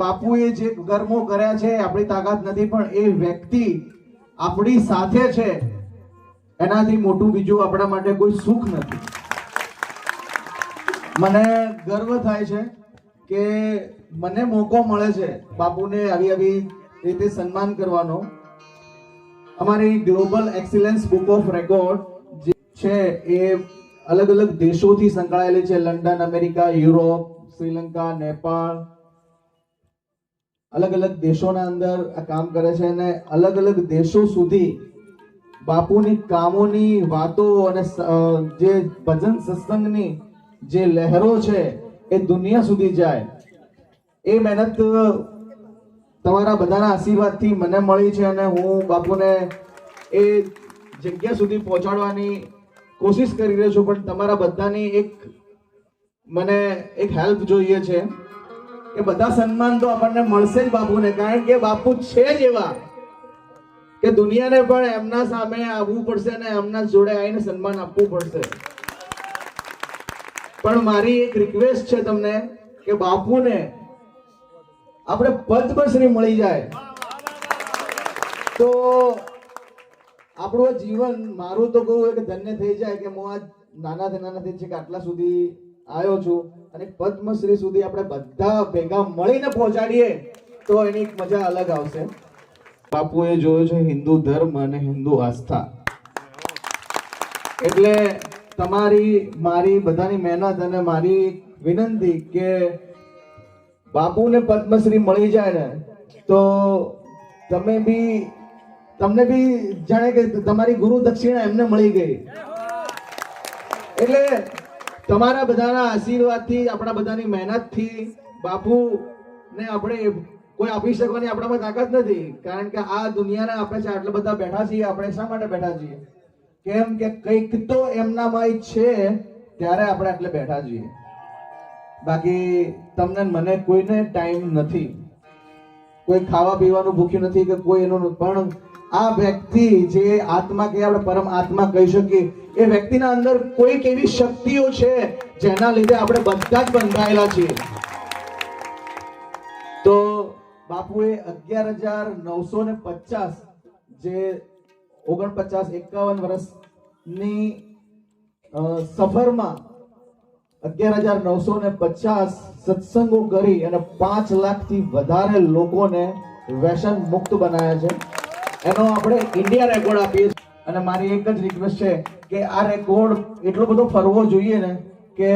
બાપુએ જે કર્મો કર્યા છે આપણી તાકાત નથી, પણ એ વ્યક્તિ આપણી સાથે છે એનાથી મોટું બીજું આપણા માટે કોઈ સુખ નથી. મને ગર્વ થાય છે કે મને મોકો મળે છે બાપુને આવી રીતે સન્માન કરવાનો. અમારી global excellence book of record જે છે એ અલગ અલગ દેશોથી સંકળાયેલી છે. London, America, Europe, Sri Lanka, Nepal, અલગ અલગ દેશોના અંદર આ કામ કરે છે અને અલગ અલગ દેશો સુધી બાપુની કામોની વાતો અને જે ભજન સત્સંગની જે લહેરો છે એ દુનિયા સુધી જાય. એ મહેનત તમારા બધાના આશીર્વાદથી મને મળી છે અને હું બાપુને એ જગ્યા સુધી પહોંચાડવાની કોશિશ કરી રહ્યો છું. પણ તમારા બધાની મને એક હેલ્પ જોઈએ છે કે બધા સન્માન તો આપણને મળશે જ બાપુને, કારણ કે બાપુ છે જ એવા કે દુનિયાને પણ એમના સામે આવવું પડશે અને એમના જોડે આવીને સન્માન આપવું પડશે. પણ મારી એક રિક્વેસ્ટ છે તમને કે બાપુને આપણે પદ્મશ્રી મળી જાય તો આપણું જીવન, મારું તો કહું કે ધન્ય થઈ જાય કે હું આ નાનાથી છે કે આટલા સુધી આવ્યો છું અને પદ્મશ્રી સુધી આપણે બધા ભેગા મળીને પહોંચાડીએ તો એની એક મજા અલગ આવશે. બાપુએ જોયો છે હિન્દુ ધર્મ અને હિન્દુ આસ્થા, એટલે તમારી મારી બધાની મહેનત અને મારી વિનંતી કે બાપુને પદ્મશ્રી મળી જાય ને તો તમને બી જાણે કે તમારી ગુરુ દક્ષિણા એમને મળી ગઈ. એટલે તમારા બધાના આશીર્વાદથી, આપણા બધાની મહેનતથી બાપુને આપણે કોઈ આપી શકવાની આપણામાં તાકાત નથી, કારણ કે આ દુનિયાને આપણે આટલા બધા બેઠા છીએ. આપણે શા માટે બેઠા છીએ? કેમ કે કંઈક તો એમનામાં છે ત્યારે આપણે આટલે બેઠા છીએ. બાકી તમને મને કોઈને ટાઈમ નથી, કોઈ ખાવા પીવાનું ભૂખ્યું નથી કે કોઈ એનું, પણ આ વ્યક્તિ જે આત્મા કે આપણે પરમ આત્મા કહી શકીએ, એ વ્યક્તિના અંદર કોઈક એવી શક્તિઓ છે જેના લીધે આપણે બધા જ બંધાયેલા છીએ. તો બાપુએ 11,950 જે 49-51 વર્ષની સફરમાં 11,950 સત્સંગો કરી અને 5 લાખથી વધારે લોકોને વ્યસન મુક્ત બનાવ્યા છે. એનો આપણે ઇન્ડિયા રેકોર્ડ આપીએ છીએ. અને મારી એક જ રિક્વેસ્ટ છે કે આ રેકોર્ડ એટલો બધો ફરવો જોઈએ ને કે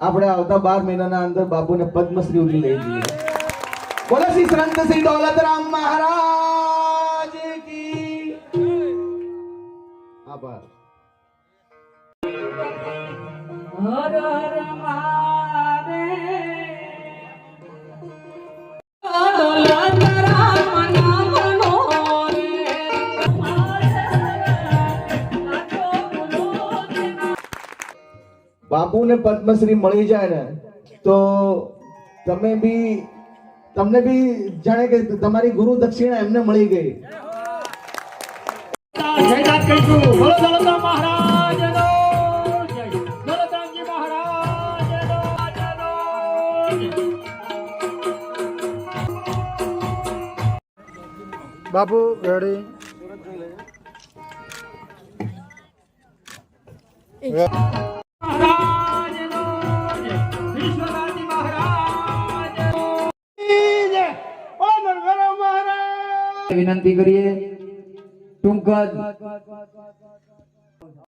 આપણે આવતા 12 મહિનાના અંદર બાપુને પદ્મશ્રી ઉડી લઈ જઈએ. બોલો શ્રી સંત શ્રી દોલતરામ મહારાજ કી. આભાર. હર હર બાપુને પદ્મશ્રી મળી જાય ને તો તમને બી જાણે કે તમારી ગુરુ દક્ષિણા એમને મળી ગઈ. બાપુ રેડી. વિનંતી કરીએ ટૂંક જ